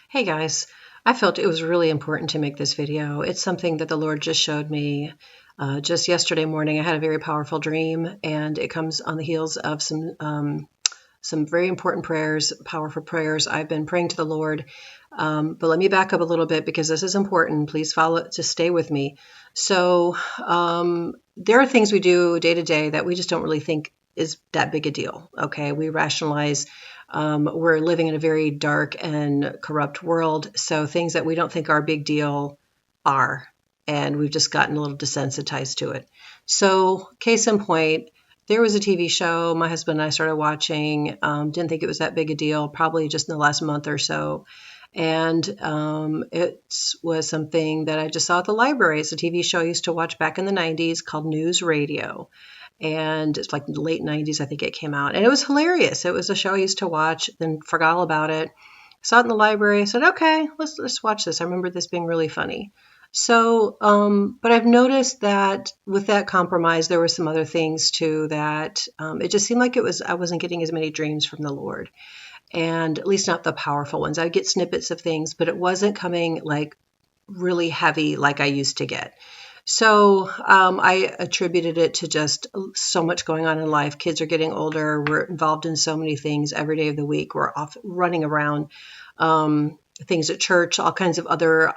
Hey guys, I felt it was really important to make this video. It's something that the Lord just showed me just yesterday morning. I had a very powerful dream, and it comes on the heels of some very important prayers, powerful prayers I've been praying to the Lord. But let me back up a little bit because this is important. Please follow, just stay with me. So there are things we do day to day that we just don't really think is that big a deal. Okay, we rationalize. We're living in a very dark and corrupt world, so things that we don't think are a big deal are, and we've just gotten a little desensitized to it. So, case in point, there was a TV show my husband and I started watching. Didn't think it was that big a deal, probably just in the last month or so. And it was something that I just saw at the library. It's a TV show I used to watch back in the 90s called News Radio. And it's like the late 90s, I think it came out. And it was hilarious. It was a show I used to watch, then forgot all about it. Saw it in the library. I said, okay, let's watch this. I remember this being really funny. So, but I've noticed that with that compromise, there were some other things too that it just seemed like I wasn't getting as many dreams from the Lord, and at least not the powerful ones. I'd get snippets of things, but it wasn't coming like really heavy like I used to get. So I attributed it to just so much going on in life. Kids are getting older. We're involved in so many things every day of the week. We're off running around, things at church, all kinds of other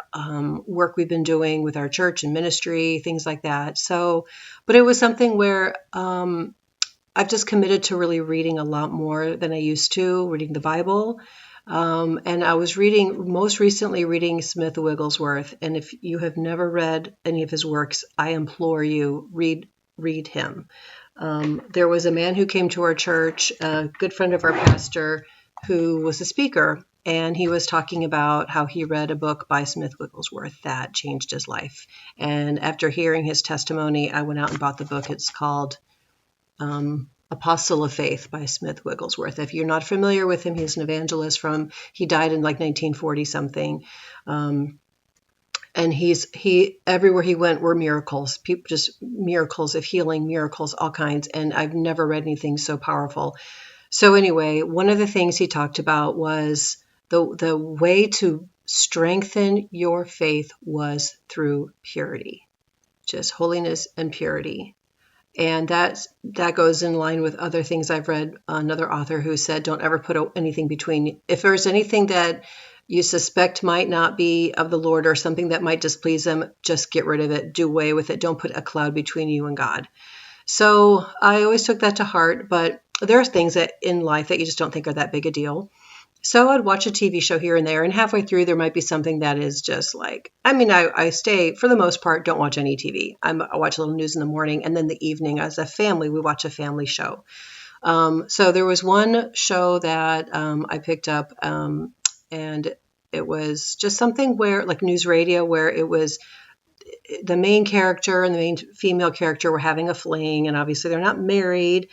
work we've been doing with our church and ministry, things like that. So, but it was something where I've just committed to really reading a lot more than I used to, reading the Bible. And I was most recently reading Smith Wigglesworth. And if you have never read any of his works, I implore you, read him. There was a man who came to our church, a good friend of our pastor, who was a speaker. And he was talking about how he read a book by Smith Wigglesworth that changed his life. And after hearing his testimony, I went out and bought the book. It's called Apostle of Faith by Smith Wigglesworth. If you're not familiar with him, he's an evangelist he died in like 1940 something. And he everywhere he went were miracles, people, just miracles of healing, miracles, all kinds. And I've never read anything so powerful. So anyway, one of the things he talked about was the way to strengthen your faith was through purity, just holiness and purity. And that goes in line with other things I've read. Another author who said, don't ever put anything between. If there's anything that you suspect might not be of the Lord or something that might displease him, just get rid of it. Do away with it. Don't put a cloud between you and God. So I always took that to heart. But there are things that in life that you just don't think are that big a deal. So I'd watch a TV show here and there, and halfway through there might be something that is just like, I stay, for the most part, don't watch any TV. I watch a little news in the morning, and then the evening, as a family, we watch a family show. So there was one show that I picked up, and it was just something where, like News Radio, where it was the main character and the main female character were having a fling, and obviously they're not married,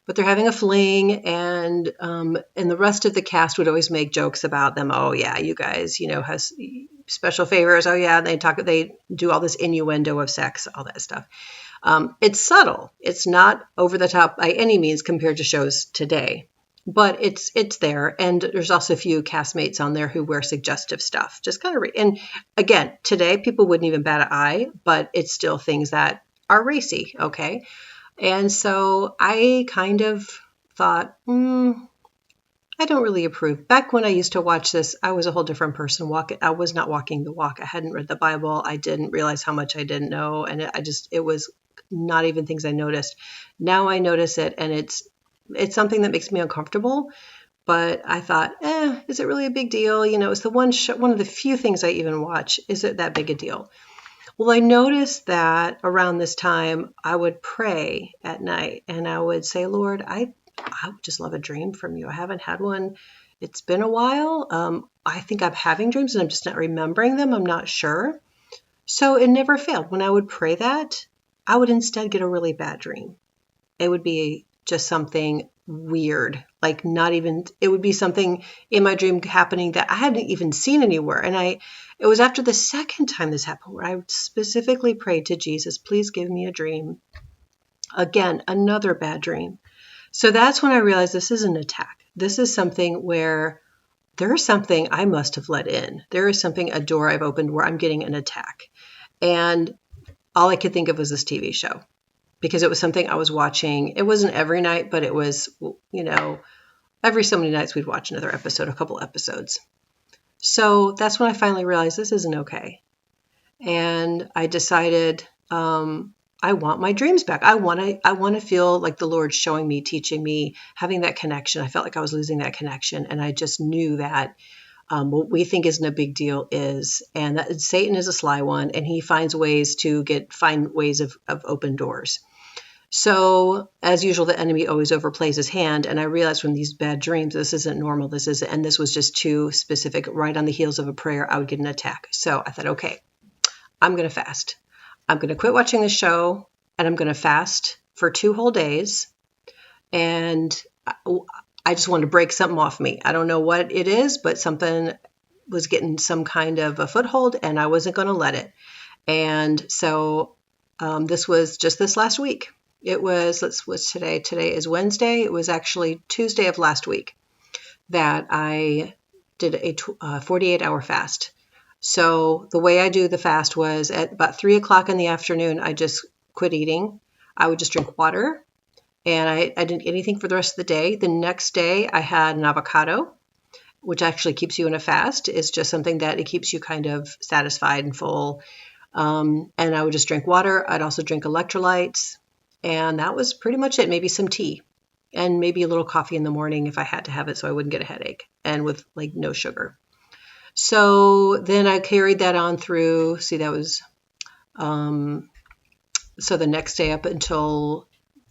but they're having a fling, and the rest of the cast would always make jokes about them. Oh yeah, you guys, has special favors. Oh yeah, and they do all this innuendo of sex, all that stuff. It's subtle. It's not over the top by any means compared to shows today, but it's there. And there's also a few castmates on there who wear suggestive stuff. Just kind of, and again, today people wouldn't even bat an eye, but it's still things that are racy. Okay. And so I kind of thought, I don't really approve. Back when I used to watch this, I was a whole different person. I was not walking the walk. I hadn't read the Bible. I didn't realize how much I didn't know. And it was not even things I noticed. Now I notice it, and it's something that makes me uncomfortable. But I thought, is it really a big deal? It's the one of the few things I even watch. Is it that big a deal? Well, I noticed that around this time, I would pray at night, and I would say, Lord, I would just love a dream from you. I haven't had one. It's been a while. I think I'm having dreams, and I'm just not remembering them. I'm not sure. So it never failed. When I would pray that, I would instead get a really bad dream. It would be just something weird, like it would be something in my dream happening that I hadn't even seen anywhere. And it was after the second time this happened where I specifically prayed to Jesus, please give me a dream. Again, another bad dream. So that's when I realized this is an attack. This is something where there is something I must have let in. There is something, a door I've opened where I'm getting an attack. And all I could think of was this TV show, because it was something I was watching. It wasn't every night, but it was, every so many nights we'd watch another episode, a couple episodes. So that's when I finally realized this isn't okay. And I decided, I want my dreams back. I want to feel like the Lord showing me, teaching me, having that connection. I felt like I was losing that connection. And I just knew that what we think isn't a big deal is, and that Satan is a sly one, and he finds ways to find ways of open doors. So as usual, the enemy always overplays his hand. And I realized from these bad dreams, this isn't normal. And this was just too specific. Right on the heels of a prayer, I would get an attack. So I thought, okay, I'm going to fast. I'm going to quit watching the show, and I'm going to fast for 2 whole days. And I just wanted to break something off me. I don't know what it is, but something was getting some kind of a foothold, and I wasn't going to let it. And so this was just this last week. It was, what's today? Today is Wednesday. It was actually Tuesday of last week that I did a 48-hour fast. So the way I do the fast was at about 3 o'clock in the afternoon, I just quit eating. I would just drink water, and I didn't eat anything for the rest of the day. The next day I had an avocado, which actually keeps you in a fast. It's just something that it keeps you kind of satisfied and full. And I would just drink water. I'd also drink electrolytes. And that was pretty much it. Maybe some tea and maybe a little coffee in the morning if I had to have it so I wouldn't get a headache, and with like no sugar. So then I carried that on through, that was, so the next day up until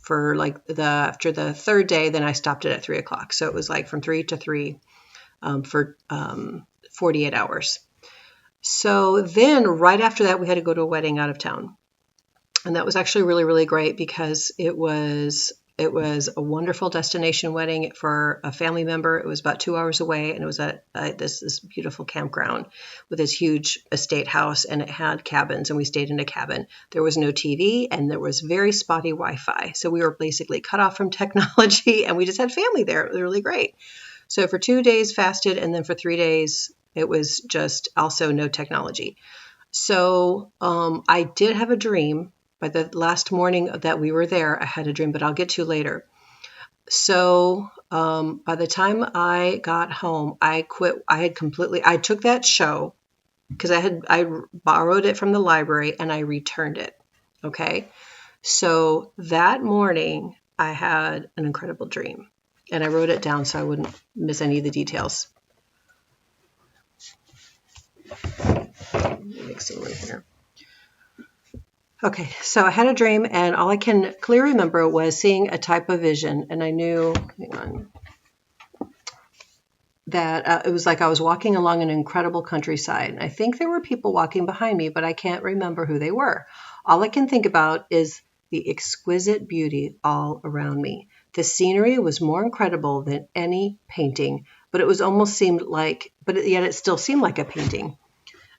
after the third day, then I stopped it at 3 o'clock. So it was like from 3 to 3 for 48 hours. So then right after that, we had to go to a wedding out of town. And that was actually really, really great, because it was a wonderful destination wedding for a family member. It was about 2 hours away, and it was at this beautiful campground with this huge estate house, and it had cabins, and we stayed in a cabin. There was no TV, and there was very spotty Wi-Fi. So we were basically cut off from technology, and we just had family there. It was really great. So for 2 days fasted, and then for 3 days, it was just also no technology. So I did have a dream. By the last morning that we were there, I had a dream, but I'll get to later. So by the time I got home, I quit. I took that show because I borrowed it from the library and I returned it. Okay. So that morning I had an incredible dream, and I wrote it down so I wouldn't miss any of the details. Let me make some room here. Okay, so I had a dream, and all I can clearly remember was seeing a type of vision, and I knew, that it was like I was walking along an incredible countryside. And I think there were people walking behind me, but I can't remember who they were. All I can think about is the exquisite beauty all around me. The scenery was more incredible than any painting, but yet it still seemed like a painting.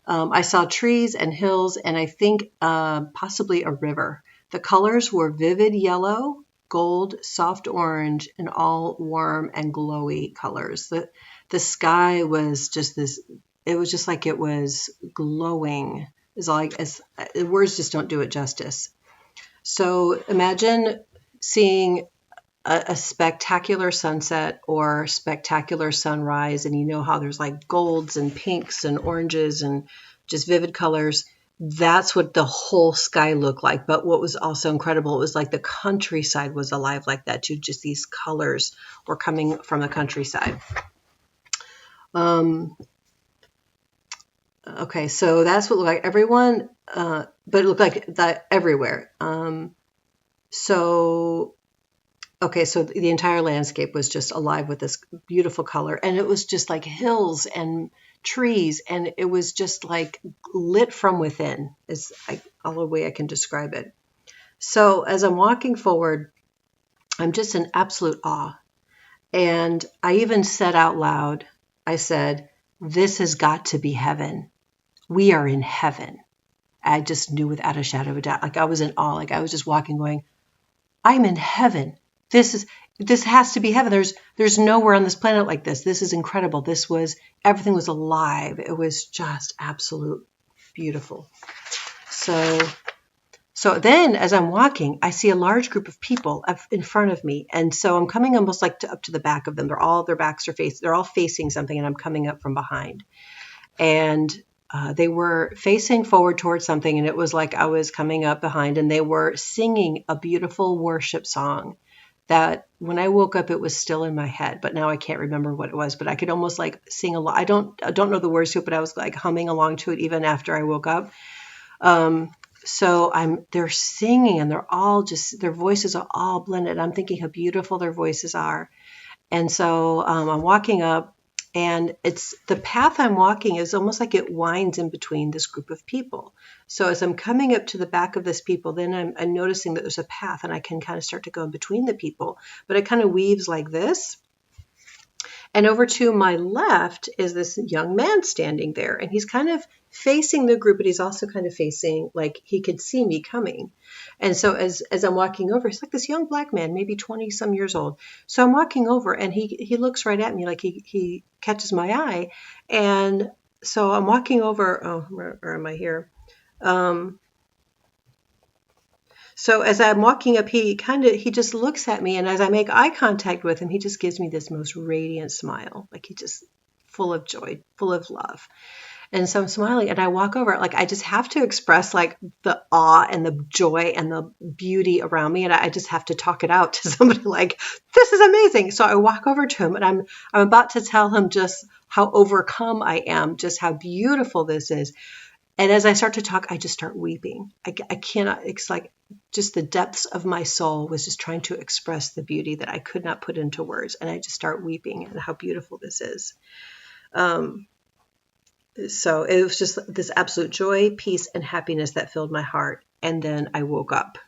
I saw trees and hills, and I think possibly a river. The colors were vivid yellow, gold, soft orange, and all warm and glowy colors. The sky was just this, it was just like it was glowing. Words just don't do it justice. So imagine seeing a spectacular sunset or spectacular sunrise, and you know how there's like golds and pinks and oranges and just vivid colors. That's what the whole sky looked like. But what was also incredible, it was like the countryside was alive like that too. Just these colors were coming from the countryside. Okay, so that's what it looked like. Everyone, but it looked like that everywhere. So the entire landscape was just alive with this beautiful color, and it was just like hills and trees, and it was just like lit from within, is all the way I can describe it. So as I'm walking forward, I'm just in absolute awe. And I even said out loud, I said, "This has got to be heaven. We are in heaven." I just knew without a shadow of a doubt, like I was in awe, like I was just walking going, I'm in heaven. this has to be heaven. There's nowhere on this planet like this. This is incredible. Everything was alive. It was just absolute beautiful. So then as I'm walking, I see a large group of people in front of me. And so I'm coming almost like up to the back of them. Their backs are they're all facing something, and I'm coming up from behind. And they were facing forward towards something, and it was like I was coming up behind, and they were singing a beautiful worship song that when I woke up, it was still in my head, but now I can't remember what it was, but I could almost like sing along. I don't know the words to it, but I was like humming along to it even after I woke up. So they're singing, and their voices are all blended. I'm thinking how beautiful their voices are. And so I'm walking up, and it's the path I'm walking is almost like it winds in between this group of people. So as I'm coming up to the back of this people, then I'm noticing that there's a path, and I can kind of start to go in between the people, but it kind of weaves like this. And over to my left is this young man standing there, and he's kind of facing the group, but he's also kind of facing like he could see me coming. And so as I'm walking over, he's like this young black man, maybe 20 some years old. So I'm walking over, and he looks right at me, like he catches my eye. And so I'm walking over. Oh, where am I here? So as I'm walking up, he just looks at me, and as I make eye contact with him, he just gives me this most radiant smile, like he just full of joy, full of love. And so I'm smiling, and I walk over, like I just have to express like the awe and the joy and the beauty around me, and I just have to talk it out to somebody like, this is amazing. So I walk over to him, and I'm about to tell him just how overcome I am, just how beautiful this is. And as I start to talk, I just start weeping. I cannot, it's like just the depths of my soul was just trying to express the beauty that I could not put into words. And I just start weeping at how beautiful this is. So it was just this absolute joy, peace, and happiness that filled my heart. And then I woke up.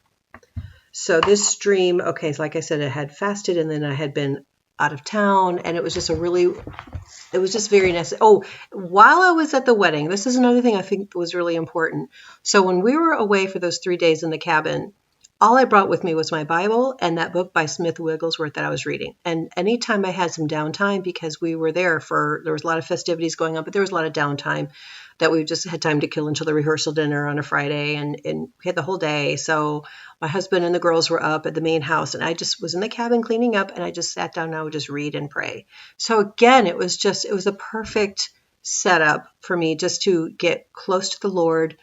So this dream, okay, so like I said, I had fasted, and then I had been out of town, and it was just it was just very necessary. Oh, while I was at the wedding, this is another thing I think was really important. So when we were away for those 3 days in the cabin, all I brought with me was my Bible and that book by Smith Wigglesworth that I was reading. And anytime I had some downtime, because we were there there was a lot of festivities going on, but there was a lot of downtime that we just had time to kill until the rehearsal dinner on a Friday, and we had the whole day. So my husband and the girls were up at the main house, and I just was in the cabin cleaning up, and I just sat down and I would just read and pray. So again, it was a perfect setup for me just to get close to the Lord,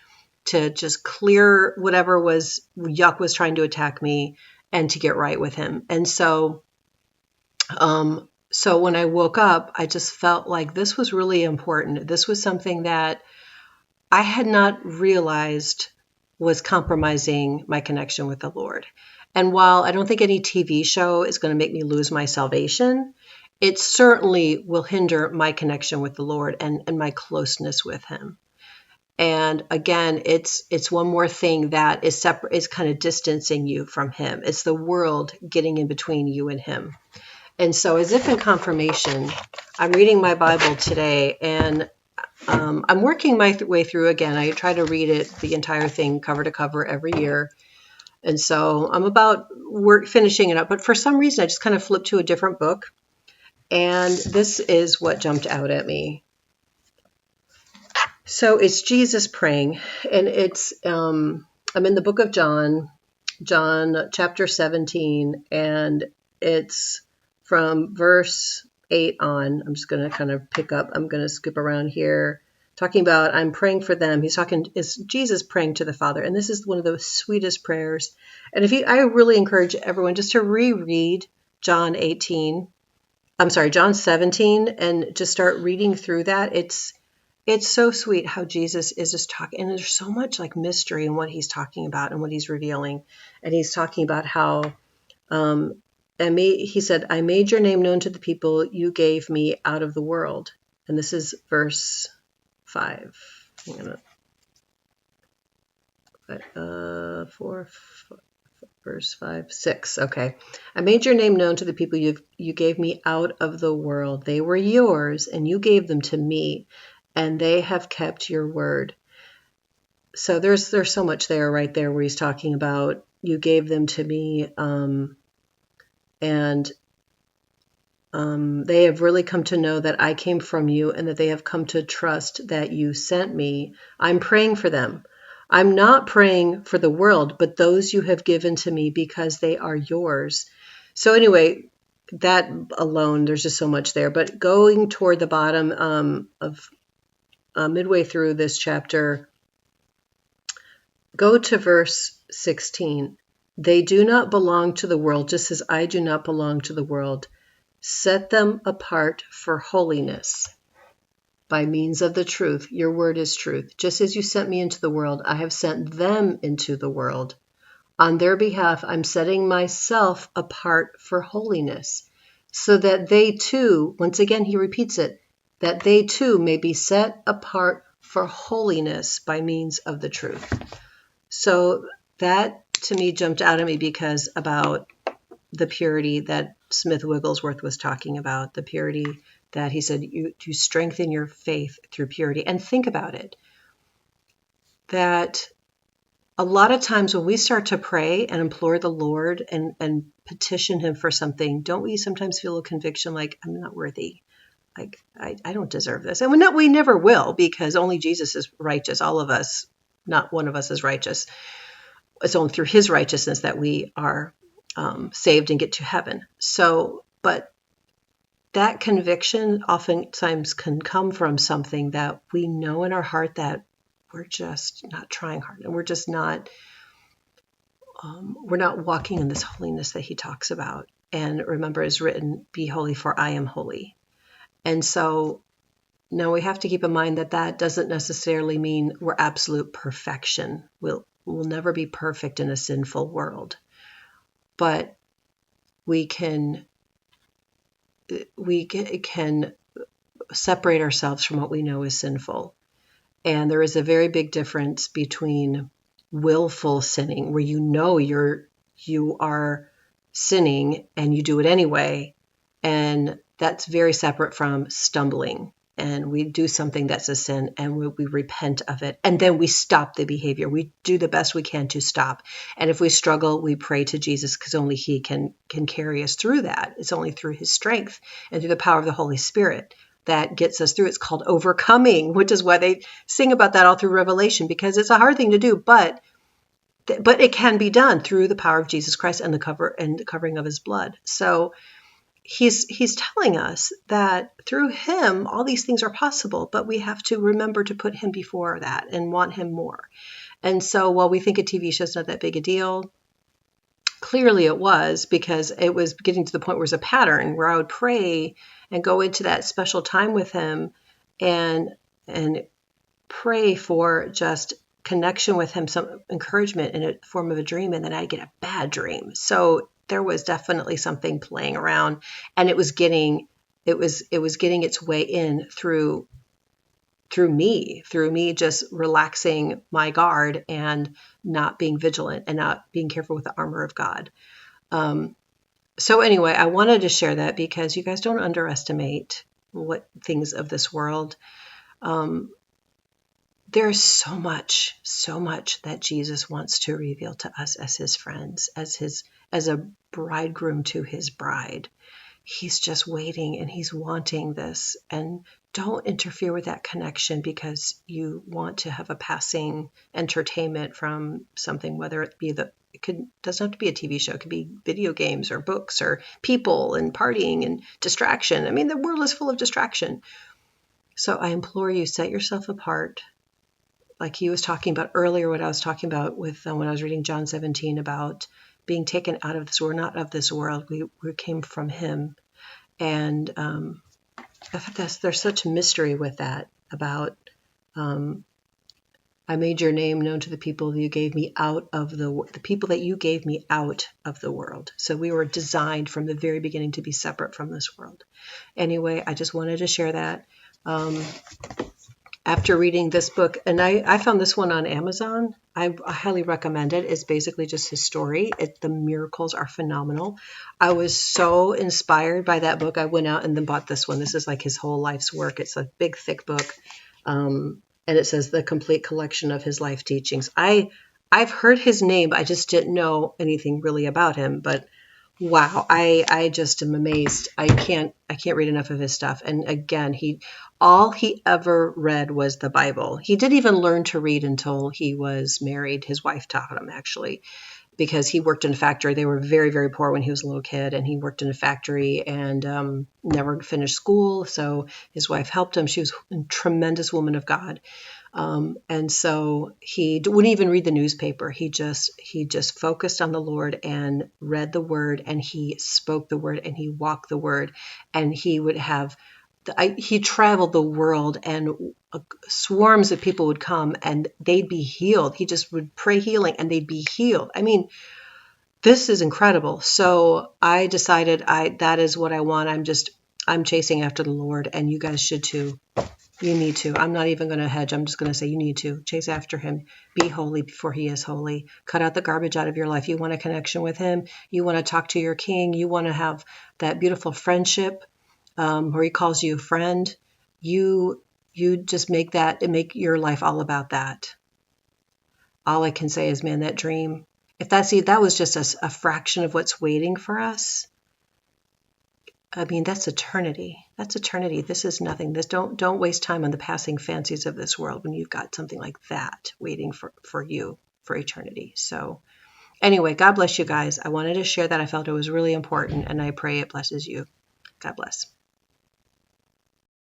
to just clear whatever yuck was trying to attack me, and to get right with him. And so when I woke up, I just felt like this was really important. This was something that I had not realized was compromising my connection with the Lord. And while I don't think any TV show is going to make me lose my salvation, it certainly will hinder my connection with the Lord and my closeness with him. And again, it's one more thing that is separate, is kind of distancing you from him. It's the world getting in between you and him. And so as if in confirmation, I'm reading my Bible today, and I'm working my way through again. I try to read it, the entire thing, cover to cover every year. And so I'm about finishing it up. But for some reason, I just kind of flipped to a different book. And this is what jumped out at me. So it's Jesus praying. And it's I'm in the book of John chapter 17. And it's from verse 8 on. I'm just going to kind of pick up. I'm going to skip around here. Talking about, I'm praying for them. It's Jesus praying to the Father. And this is one of the sweetest prayers. And I really encourage everyone just to reread John 17, and just start reading through that. It's so sweet how Jesus is just talking. And there's so much like mystery in what he's talking about and what he's revealing. And he's talking about how, he said, I made your name known to the people you gave me out of the world. And this is verse 5. Verse 5, 6. Okay. I made your name known to the people you gave me out of the world. They were yours, and you gave them to me, and they have kept your word. So there's so much there, right there, where he's talking about, you gave them to me. And they have really come to know that I came from you and that they have come to trust that you sent me. I'm praying for them. I'm not praying for the world, but those you have given to me because they are yours. So anyway, that alone, there's just so much there. But going toward the bottom of midway through this chapter, go to verse 16. They do not belong to the world, just as I do not belong to the world. Set them apart for holiness by means of the truth. Your word is truth. Just as you sent me into the world, I have sent them into the world. On their behalf, I'm setting myself apart for holiness, so that they too, once again, he repeats it, that they too may be set apart for holiness by means of the truth. So that to me jumped out at me because about the purity that Smith Wigglesworth was talking about, the purity that he said you strengthen your faith through purity. And think about it, that a lot of times when we start to pray and implore the Lord and petition him for something, don't we sometimes feel a conviction like, I'm not worthy? Like, I don't deserve this. And we never will, because only Jesus is righteous. All of us, not one of us is righteous. It's only through his righteousness that we are saved and get to heaven. So, but that conviction oftentimes can come from something that we know in our heart that we're just not trying hard, and we're just not, we're not walking in this holiness that he talks about. And remember, it's written, be holy for I am holy. And so now we have to keep in mind that that doesn't necessarily mean we're absolute perfection. We'll never be perfect in a sinful world. But we can separate ourselves from what we know is sinful. And there is a very big difference between willful sinning, where you know you are sinning and you do it anyway, and that's very separate from stumbling. And we do something that's a sin and we repent of it, and then we stop the behavior. We do the best we can to stop. And if we struggle, we pray to Jesus, because only he can carry us through that. It's only through his strength and through the power of the Holy Spirit that gets us through. It's called overcoming, which is why they sing about that all through Revelation, because it's a hard thing to do, but it can be done through the power of Jesus Christ and the covering of his blood. So he's telling us that through him, all these things are possible, but we have to remember to put him before that and want him more. And so while we think a TV show is not that big a deal, clearly it was, because it was getting to the point where it was a pattern where I would pray and go into that special time with him and pray for just connection with him, some encouragement in a form of a dream, and then I get a bad dream. So there was definitely something playing around, and it was getting its way in through me just relaxing my guard and not being vigilant and not being careful with the armor of God. So anyway, I wanted to share that because you guys don't underestimate what things of this world. There's so much that Jesus wants to reveal to us as his friends, as a bridegroom to his bride. He's just waiting and he's wanting this. And don't interfere with that connection because you want to have a passing entertainment from something, whether it be doesn't have to be a TV show. It could be video games or books or people and partying and distraction. I mean, the world is full of distraction. So I implore you, set yourself apart. Like he was talking about earlier, what I was talking about with when I was reading John 17 about being taken out of this world. We're not of this world. We came from him. And I thought there's such mystery with that about I made your name known to the people that you gave me out of the people that you gave me out of the world. So we were designed from the very beginning to be separate from this world. Anyway, I just wanted to share that. After reading this book, and I found this one on Amazon. I highly recommend it. It's basically just his story. The miracles are phenomenal. I was so inspired by that book. I went out and then bought this one. This is like his whole life's work. It's a big, thick book. And it says the complete collection of his life teachings. I've heard his name. I just didn't know anything really about him. But Wow, I just am amazed. I can't read enough of his stuff. And again, all he ever read was the Bible. He didn't even learn to read until he was married. His wife taught him, actually, because he worked in a factory. They were very, very poor when he was a little kid, and he worked in a factory and never finished school. So his wife helped him. She was a tremendous woman of God. And so he wouldn't even read the newspaper. He just focused on the Lord and read the word, and he spoke the word, and he walked the word, and he would have. He traveled the world, and swarms of people would come, and they'd be healed. He just would pray healing, and they'd be healed. I mean, this is incredible. So I decided that is what I want. I'm chasing after the Lord, and you guys should too. You need to. I'm not even going to hedge. I'm just going to say you need to chase after him. Be holy before he is holy. Cut out the garbage out of your life. You want a connection with him. You want to talk to your king. You want to have that beautiful friendship where he calls you a friend. You just make your life all about that. All I can say is, man, that dream. If that was just a fraction of what's waiting for us. I mean, that's eternity. That's eternity. This is nothing. Don't waste time on the passing fancies of this world when you've got something like that waiting for you for eternity. So anyway, God bless you guys. I wanted to share that. I felt it was really important, and I pray it blesses you. God bless.